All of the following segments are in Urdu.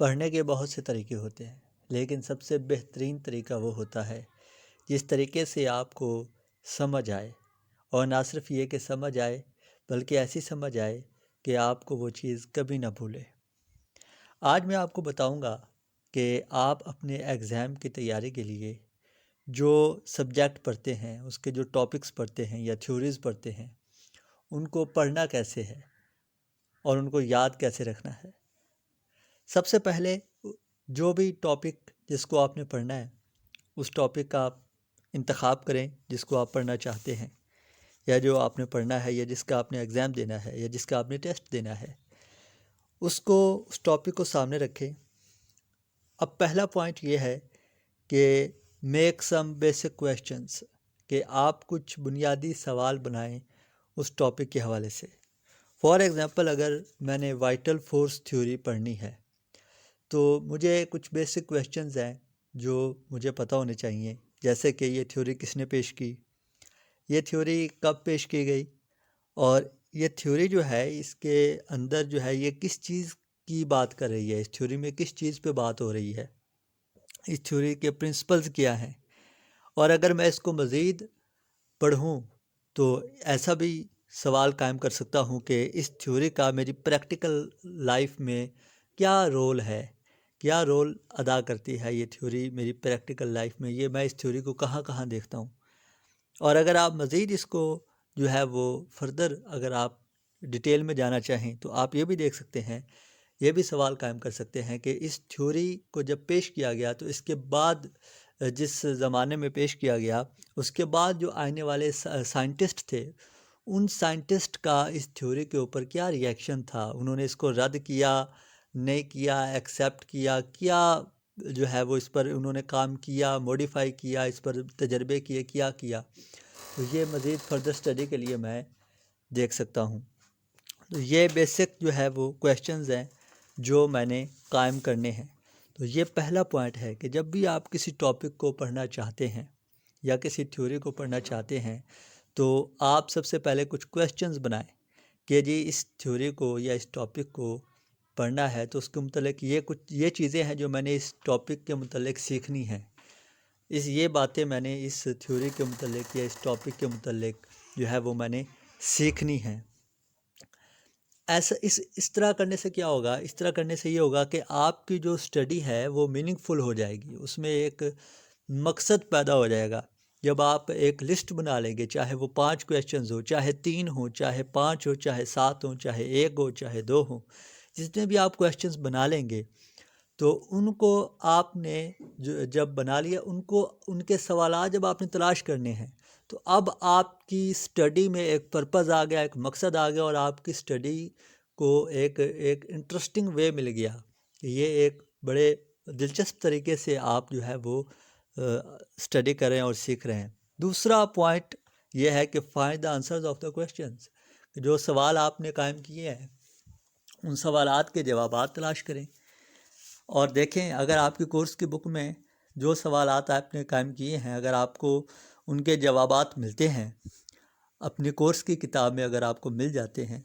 پڑھنے کے بہت سے طریقے ہوتے ہیں، لیکن سب سے بہترین طریقہ وہ ہوتا ہے جس طریقے سے آپ کو سمجھ آئے، اور نہ صرف یہ کہ سمجھ آئے بلکہ ایسی سمجھ آئے کہ آپ کو وہ چیز کبھی نہ بھولے۔ آج میں آپ کو بتاؤں گا کہ آپ اپنے ایگزام کی تیاری کے لیے جو سبجیکٹ پڑھتے ہیں، اس کے جو ٹاپکس پڑھتے ہیں یا تھیوریز پڑھتے ہیں، ان کو پڑھنا کیسے ہے اور ان کو یاد کیسے رکھنا ہے۔ سب سے پہلے جو بھی ٹاپک جس کو آپ نے پڑھنا ہے، اس ٹاپک کا آپ انتخاب کریں جس کو آپ پڑھنا چاہتے ہیں، یا جو آپ نے پڑھنا ہے، یا جس کا آپ نے ایگزام دینا ہے، یا جس کا آپ نے ٹیسٹ دینا ہے، اس ٹاپک کو سامنے رکھیں۔ اب پہلا پوائنٹ یہ ہے کہ میک سم بیسک کویسچنس، کہ آپ کچھ بنیادی سوال بنائیں اس ٹاپک کے حوالے سے۔ فار ایگزامپل، اگر میں نے وائٹل فورس تھیوری پڑھنی ہے تو مجھے کچھ بیسک کویسچنز ہیں جو مجھے پتہ ہونے چاہیے، جیسے کہ یہ تھیوری کس نے پیش کی، یہ تھیوری کب پیش کی گئی، اور یہ تھیوری جو ہے اس کے اندر جو ہے یہ کس چیز کی بات کر رہی ہے، اس تھیوری میں کس چیز پہ بات ہو رہی ہے، اس تھیوری کے پرنسپلز کیا ہیں۔ اور اگر میں اس کو مزید پڑھوں تو ایسا بھی سوال قائم کر سکتا ہوں کہ اس تھیوری کا میری پریکٹیکل لائف میں کیا رول ہے، کیا رول ادا کرتی ہے یہ تھیوری میری پریکٹیکل لائف میں، یہ میں اس تھیوری کو کہاں کہاں دیکھتا ہوں۔ اور اگر آپ مزید اس کو جو ہے وہ فردر اگر آپ ڈیٹیل میں جانا چاہیں تو آپ یہ بھی دیکھ سکتے ہیں، یہ بھی سوال قائم کر سکتے ہیں کہ اس تھیوری کو جب پیش کیا گیا تو اس کے بعد جس زمانے میں پیش کیا گیا، اس کے بعد جو آنے والے سائنٹسٹ تھے، ان سائنٹسٹ کا اس تھیوری کے اوپر کیا ری ایکشن تھا، انہوں نے اس کو رد کیا، نہیں کیا، ایکسیپٹ کیا، کیا جو ہے وہ اس پر انہوں نے کام کیا، موڈیفائی کیا، اس پر تجربے کیے، کیا۔ تو یہ مزید فردر اسٹڈی کے لیے میں دیکھ سکتا ہوں۔ تو یہ بیسک جو ہے وہ کویسچنز ہیں جو میں نے قائم کرنے ہیں۔ تو یہ پہلا پوائنٹ ہے کہ جب بھی آپ کسی ٹاپک کو پڑھنا چاہتے ہیں یا کسی تھیوری کو پڑھنا چاہتے ہیں تو آپ سب سے پہلے کچھ کویسچنز بنائیں کہ جی اس تھیوری کو یا اس ٹاپک کو پڑھنا ہے تو اس کے متعلق یہ چیزیں ہیں جو میں نے اس ٹاپک کے متعلق سیکھنی ہیں، یہ باتیں میں نے اس تھیوری کے متعلق یا اس ٹاپک کے متعلق جو ہے وہ میں نے سیکھنی ہیں۔ ایسا اس طرح کرنے سے کیا ہوگا، اس طرح کرنے سے یہ ہوگا کہ آپ کی جو اسٹڈی ہے وہ میننگ فل ہو جائے گی، اس میں ایک مقصد پیدا ہو جائے گا۔ جب آپ ایک لسٹ بنا لیں گے، چاہے وہ 5 کویسچنز ہو، چاہے 3 ہوں، چاہے 5 ہو، چاہے 7 ہوں، چاہے 1 ہو، چاہے 2 ہوں، جتنے بھی آپ کویسچنز بنا لیں گے تو ان کو آپ نے جب بنا لیا، ان کے سوالات جب آپ نے تلاش کرنے ہیں تو اب آپ کی اسٹڈی میں ایک پرپز آ گیا، ایک مقصد آ گیا، اور آپ کی اسٹڈی کو ایک انٹرسٹنگ وے مل گیا کہ یہ ایک بڑے دلچسپ طریقے سے آپ جو ہے وہ اسٹڈی کر رہے ہیں اور سیکھ رہے ہیں۔ دوسرا پوائنٹ یہ ہے کہ find the answers of the questions, جو سوال آپ نے قائم کیے ہیں ان سوالات کے جوابات تلاش کریں، اور دیکھیں اگر آپ کی کورس کی بک میں جو سوالات آپ نے قائم کیے ہیں اگر آپ کو ان کے جوابات ملتے ہیں، اپنی کورس کی کتاب میں اگر آپ کو مل جاتے ہیں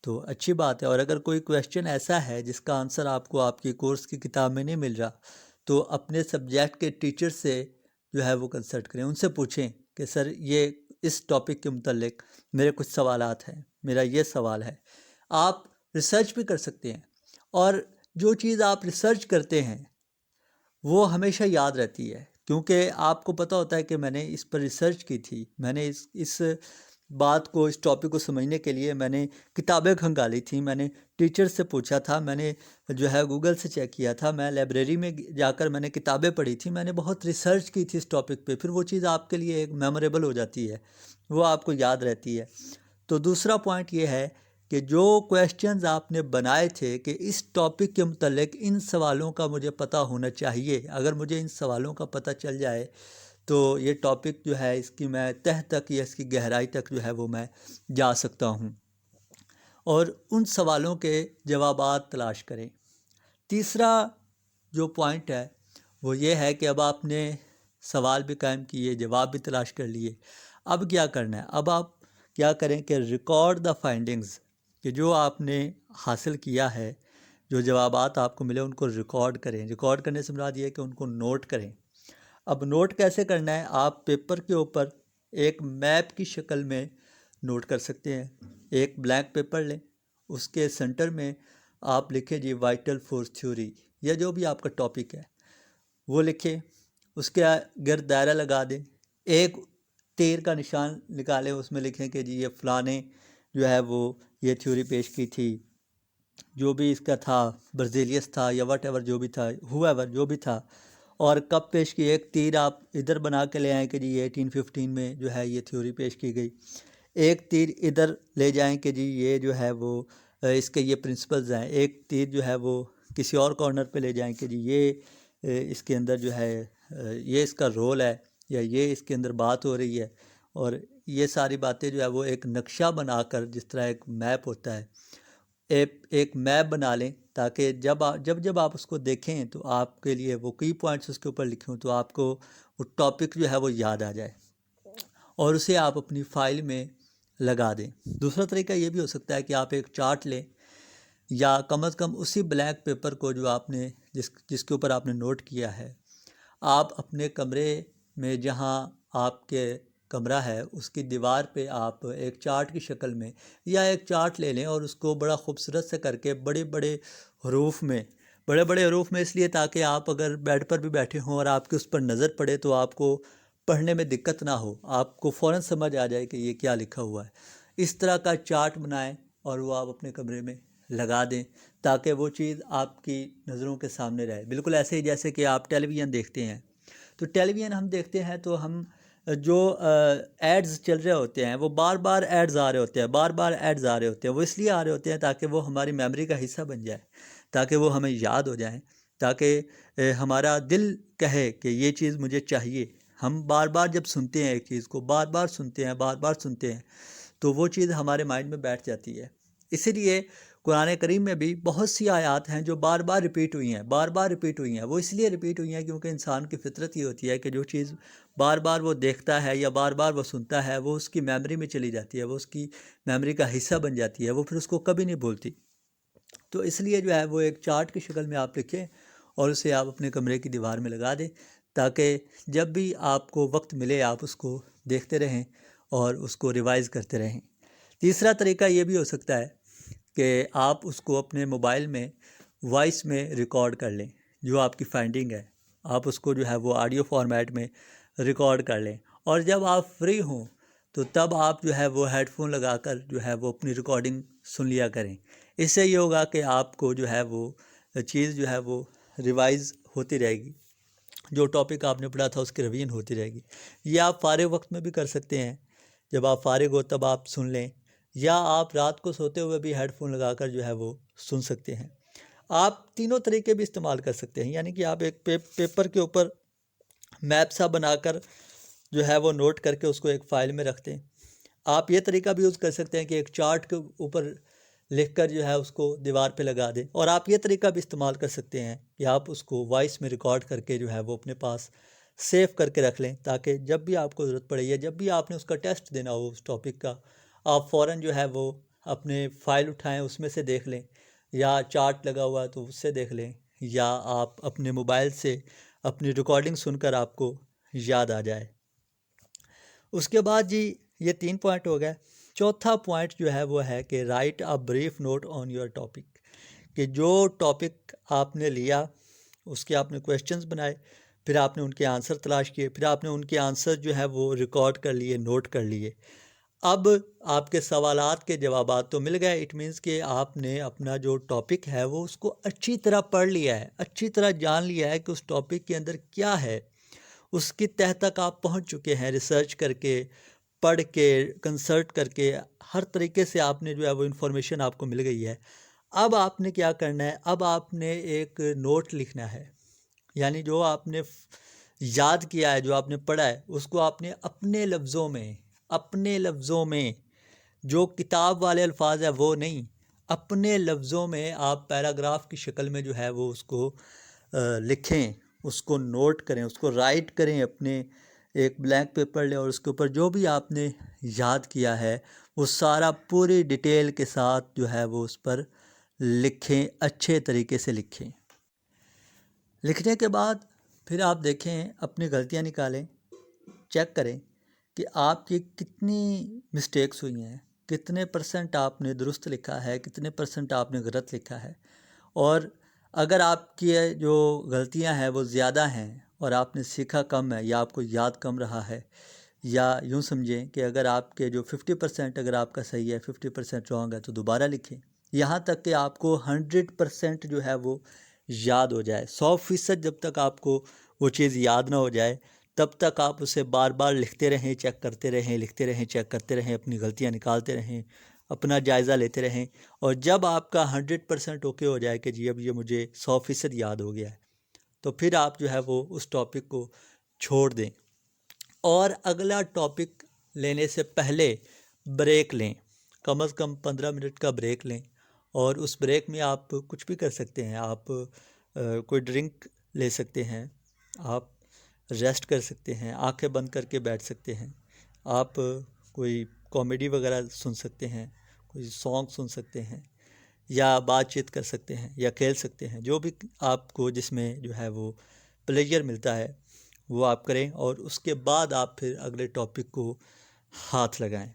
تو اچھی بات ہے، اور اگر کوئی کویسچن ایسا ہے جس کا آنسر آپ کو آپ کی کورس کی کتاب میں نہیں مل رہا تو اپنے سبجیکٹ کے ٹیچر سے جو ہے وہ کنسلٹ کریں، ان سے پوچھیں کہ سر یہ اس ٹاپک کے متعلق میرے کچھ سوالات ہیں، میرا یہ سوال ہے۔ آپ ریسرچ بھی کر سکتے ہیں، اور جو چیز آپ ریسرچ کرتے ہیں وہ ہمیشہ یاد رہتی ہے، کیونکہ آپ کو پتہ ہوتا ہے کہ میں نے اس پر ریسرچ کی تھی، میں نے اس بات کو، اس ٹاپک کو سمجھنے کے لیے میں نے کتابیں کھنگالی تھیں، میں نے ٹیچر سے پوچھا تھا، میں نے جو ہے گوگل سے چیک کیا تھا، میں لائبریری میں جا کر میں نے کتابیں پڑھی تھیں، میں نے بہت ریسرچ کی تھی اس ٹاپک پہ، پھر وہ چیز آپ کے لیے ایک میموریبل ہو جاتی ہے، وہ آپ کو یاد رہتی ہے۔ تو دوسرا پوائنٹ یہ ہے کہ جو کویسچنز آپ نے بنائے تھے کہ اس ٹاپک کے متعلق ان سوالوں کا مجھے پتہ ہونا چاہیے، اگر مجھے ان سوالوں کا پتہ چل جائے تو یہ ٹاپک جو ہے اس کی میں تہ تک یا اس کی گہرائی تک جو ہے وہ میں جا سکتا ہوں، اور ان سوالوں کے جوابات تلاش کریں۔ تیسرا جو پوائنٹ ہے وہ یہ ہے کہ اب آپ نے سوال بھی قائم کیے، جواب بھی تلاش کر لیے، اب کیا کرنا ہے؟ اب آپ کیا کریں کہ ریکارڈ دا فائنڈنگز، کہ جو آپ نے حاصل کیا ہے، جو جوابات آپ کو ملے ان کو ریکارڈ کریں. ریکارڈ کرنے سے مراد یہ ہے کہ ان کو نوٹ کریں. اب نوٹ کیسے کرنا ہے؟ آپ پیپر کے اوپر ایک میپ کی شکل میں نوٹ کر سکتے ہیں. ایک بلینک پیپر لیں، اس کے سینٹر میں آپ لکھیں جی وائٹل فورس تھیوری، یا جو بھی آپ کا ٹاپک ہے وہ لکھیں. اس کے گرد دائرہ لگا دیں، ایک تیر کا نشان نکالیں، اس میں لکھیں کہ جی یہ فلانے جو ہے وہ یہ تھیوری پیش کی تھی، جو بھی اس کا تھا، برزیلیس تھا یا وٹ ایور جو بھی تھا، ہو ایور جو بھی تھا، اور کب پیش کی. ایک تیر آپ ادھر بنا کے لے آئیں کہ جی یہ 1815 میں جو ہے یہ تھیوری پیش کی گئی. ایک تیر ادھر لے جائیں کہ جی یہ جو ہے وہ اس کے یہ پرنسپلز ہیں. ایک تیر جو ہے وہ کسی اور کارنر پہ لے جائیں کہ جی یہ اس کے اندر جو ہے یہ اس کا رول ہے، یا یہ اس کے اندر بات ہو رہی ہے. اور یہ ساری باتیں جو ہے وہ ایک نقشہ بنا کر، جس طرح ایک میپ ہوتا ہے، ایک میپ بنا لیں، تاکہ جب آپ اس کو دیکھیں تو آپ کے لیے وہ کی پوائنٹس اس کے اوپر لکھیں تو آپ کو وہ ٹاپک جو ہے وہ یاد آ جائے، اور اسے آپ اپنی فائل میں لگا دیں. دوسرا طریقہ یہ بھی ہو سکتا ہے کہ آپ ایک چارٹ لیں، یا کم از کم اسی بلیک پیپر کو جو آپ نے جس کے اوپر آپ نے نوٹ کیا ہے، آپ اپنے کمرے میں جہاں آپ کے کمرہ ہے اس کی دیوار پہ آپ ایک چارٹ کی شکل میں یا ایک چارٹ لے لیں، اور اس کو بڑا خوبصورت سے کر کے بڑے بڑے حروف میں اس لیے تاکہ آپ اگر بیڈ پر بھی بیٹھے ہوں اور آپ کی اس پر نظر پڑے تو آپ کو پڑھنے میں دقت نہ ہو، آپ کو فوراً سمجھ آ جائے کہ یہ کیا لکھا ہوا ہے. اس طرح کا چارٹ بنائیں اور وہ آپ اپنے کمرے میں لگا دیں، تاکہ وہ چیز آپ کی نظروں کے سامنے رہے. بالکل ایسے ہی جیسے کہ آپ ٹیلی ویژن دیکھتے ہیں، تو ٹیلی ویژن ہم دیکھتے ہیں تو ہم جو ایڈز چل رہے ہوتے ہیں، وہ بار بار ایڈز آ رہے ہوتے ہیں. وہ اس لیے آ رہے ہوتے ہیں تاکہ وہ ہماری میموری کا حصہ بن جائے، تاکہ وہ ہمیں یاد ہو جائیں، تاکہ ہمارا دل کہے کہ یہ چیز مجھے چاہیے. ہم بار بار جب سنتے ہیں ایک چیز کو، بار بار سنتے ہیں تو وہ چیز ہمارے مائنڈ میں بیٹھ جاتی ہے. اسی لیے قرآن کریم میں بھی بہت سی آیات ہیں جو بار بار ریپیٹ ہوئی ہیں. وہ اس لیے ریپیٹ ہوئی ہیں کیونکہ انسان کی فطرت یہ ہوتی ہے کہ جو چیز بار بار وہ دیکھتا ہے یا بار بار وہ سنتا ہے، وہ اس کی میموری میں چلی جاتی ہے، وہ اس کی میموری کا حصہ بن جاتی ہے، وہ پھر اس کو کبھی نہیں بھولتی. تو اس لیے جو ہے وہ ایک چارٹ کی شکل میں آپ لکھیں اور اسے آپ اپنے کمرے کی دیوار میں لگا دیں، تاکہ جب بھی آپ کو وقت ملے آپ اس کو دیکھتے رہیں اور اس کو ریوائز کرتے رہیں. تیسرا طریقہ یہ بھی ہو سکتا ہے کہ آپ اس کو اپنے موبائل میں وائس میں ریکارڈ کر لیں. جو آپ کی فائنڈنگ ہے آپ اس کو جو ہے وہ آڈیو فارمیٹ میں ریکارڈ کر لیں، اور جب آپ فری ہوں تو تب آپ جو ہے وہ ہیڈ فون لگا کر جو ہے وہ اپنی ریکارڈنگ سن لیا کریں. اس سے یہ ہوگا کہ آپ کو جو ہے وہ چیز جو ہے وہ ریوائز ہوتی رہے گی، جو ٹاپک آپ نے پڑھا تھا اس کی ریویژن ہوتی رہے گی. یہ آپ فارغ وقت میں بھی کر سکتے ہیں، جب آپ فارغ ہو تب آپ سن لیں، یا آپ رات کو سوتے ہوئے بھی ہیڈ فون لگا کر جو ہے وہ سن سکتے ہیں. آپ تینوں طریقے بھی استعمال کر سکتے ہیں، یعنی کہ آپ ایک پیپر کے اوپر میپ سا بنا کر جو ہے وہ نوٹ کر کے اس کو ایک فائل میں رکھ دیں. آپ یہ طریقہ بھی یوز کر سکتے ہیں کہ ایک چارٹ کے اوپر لکھ کر جو ہے اس کو دیوار پہ لگا دیں. اور آپ یہ طریقہ بھی استعمال کر سکتے ہیں کہ آپ اس کو وائس میں ریکارڈ کر کے جو ہے وہ اپنے پاس سیو کر کے رکھ لیں، تاکہ جب بھی آپ کو ضرورت پڑے یا جب بھی آپ نے اس کا ٹیسٹ دینا ہو اس ٹاپک کا، آپ فوراً جو ہے وہ اپنے فائل اٹھائیں، اس میں سے دیکھ لیں، یا چارٹ لگا ہوا ہے تو اس سے دیکھ لیں، یا آپ اپنے موبائل سے اپنی ریکارڈنگ سن کر آپ کو یاد آ جائے. اس کے بعد جی یہ 3 پوائنٹ ہو گئے. چوتھا پوائنٹ جو ہے وہ ہے کہ write a brief note on your topic, کہ جو ٹاپک آپ نے لیا اس کے آپ نے کویشچنز بنائے، پھر آپ نے ان کے آنسر تلاش کیے، پھر آپ نے ان کے آنسر جو ہے وہ ریکارڈ کر لیے، نوٹ کر لیے. اب آپ کے سوالات کے جوابات تو مل گئے. اٹ مینس کہ آپ نے اپنا جو ٹاپک ہے وہ اس کو اچھی طرح پڑھ لیا ہے، اچھی طرح جان لیا ہے کہ اس ٹاپک کے اندر کیا ہے، اس کی تہہ تک آپ پہنچ چکے ہیں، ریسرچ کر کے، پڑھ کے، کنسلٹ کر کے، ہر طریقے سے آپ نے جو ہے وہ انفارمیشن آپ کو مل گئی ہے. اب آپ نے کیا کرنا ہے؟ اب آپ نے ایک نوٹ لکھنا ہے، یعنی جو آپ نے یاد کیا ہے، جو آپ نے پڑھا ہے، اس کو آپ نے اپنے لفظوں میں جو کتاب والے الفاظ ہیں وہ نہیں، اپنے لفظوں میں آپ پیراگراف کی شکل میں جو ہے وہ اس کو لکھیں، اس کو نوٹ کریں، اس کو رائٹ کریں. اپنے ایک بلینک پیپر لیں اور اس کے اوپر جو بھی آپ نے یاد کیا ہے وہ سارا پوری ڈیٹیل کے ساتھ جو ہے وہ اس پر لکھیں، اچھے طریقے سے لکھیں۔ لکھنے کے بعد پھر آپ دیکھیں، اپنی غلطیاں نکالیں، چیک کریں کہ آپ کی کتنی مسٹیکس ہوئی ہیں، کتنے پرسنٹ آپ نے درست لکھا ہے، کتنے پرسنٹ آپ نے غلط لکھا ہے۔ اور اگر آپ کی جو غلطیاں ہیں وہ زیادہ ہیں اور آپ نے سیکھا کم ہے یا آپ کو یاد کم رہا ہے، یا یوں سمجھیں کہ اگر آپ کے جو 50% اگر آپ کا صحیح ہے، 50% رانگ ہے، تو دوبارہ لکھیں، یہاں تک کہ آپ کو 100% جو ہے وہ یاد ہو جائے۔ 100% جب تک آپ کو وہ چیز یاد نہ ہو جائے تب تک آپ اسے بار بار لکھتے رہیں، چیک کرتے رہیں، لکھتے رہیں، چیک کرتے رہیں، اپنی غلطیاں نکالتے رہیں، اپنا جائزہ لیتے رہیں۔ اور جب آپ کا 100% اوکے ہو جائے کہ جی اب یہ مجھے 100% یاد ہو گیا ہے، تو پھر آپ جو ہے وہ اس ٹاپک کو چھوڑ دیں اور اگلا ٹاپک لینے سے پہلے بریک لیں، کم از کم 15 منٹ کا بریک لیں۔ اور اس بریک میں آپ کچھ بھی کر سکتے ہیں، آپ کوئی ڈرنک لے سکتے ہیں، آپ ریسٹ کر سکتے ہیں، آنکھیں بند کر کے بیٹھ سکتے ہیں، آپ کوئی کامیڈی وغیرہ سن سکتے ہیں، کوئی سانگ سن سکتے ہیں، یا بات چیت کر سکتے ہیں، یا کھیل سکتے ہیں، جو بھی آپ کو جس میں جو ہے وہ پلیجر ملتا ہے وہ آپ کریں، اور اس کے بعد آپ پھر اگلے ٹاپک کو ہاتھ لگائیں۔